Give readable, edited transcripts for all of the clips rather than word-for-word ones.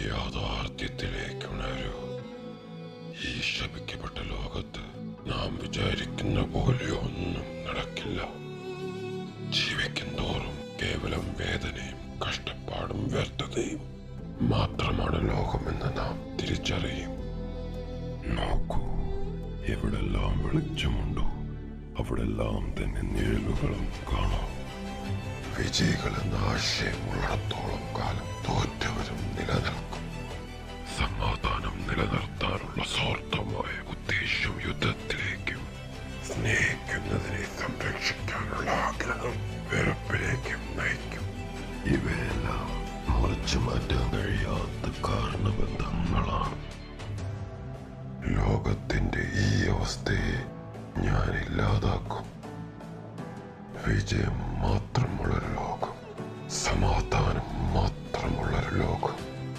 യാഥാർത്ഥ്യത്തിലേക്ക് ഉണരൂ. ഈ ശപിക്കപ്പെട്ട ലോകത്ത് നാം വിചാരിക്കുന്ന പോലെ ഒന്നും നടക്കില്ല. ജീവിക്കും തോറും കേവലം വേദനയും കഷ്ടപ്പാടും വ്യർത്ഥതയും മാത്രമാണ് ലോകമെന്ന് നാം തിരിച്ചറിയും. നോക്കൂ, എവിടെല്ലാം വെളിച്ചമുണ്ടോ അവിടെല്ലാം തന്നെ നിഴലുകളും കാണാം. വിജയികളെന്ന ആശയമുള്ളിടത്തോളം കാലം തോറ്റവരും നിലനിൽക്കും. സമാധാനം നിലനിർത്താനുള്ള സ്വാർത്ഥമായ ഉദ്ദേശം യുദ്ധത്തിലേക്കും സ്നേഹിക്കുന്നതിനെ സംരക്ഷിക്കാനുള്ള ആഗ്രഹം വെറുപ്പിലേക്കും നയിക്കും. ഇവയെല്ലാം മറിച്ചു മാറ്റാൻ കഴിയാത്ത കാരണബന്ധങ്ങളാണ്. ലോകത്തിന്റെ ഈ അവസ്ഥയെ ഞാൻ ഇല്ലാതാക്കും. വിജയം മാത്രമുള്ളൊരു ലോകം, സമാധാനം മാത്രമുള്ളൊരു ലോകം,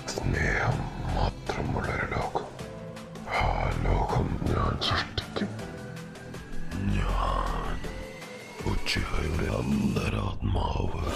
സ്നേഹം മാത്രമുള്ളൊരു ലോകം. ആ ലോകം ഞാൻ സൃഷ്ടിക്കും. ഞാൻ ഉച്ചയുടെ അന്തരാത്മാവ്.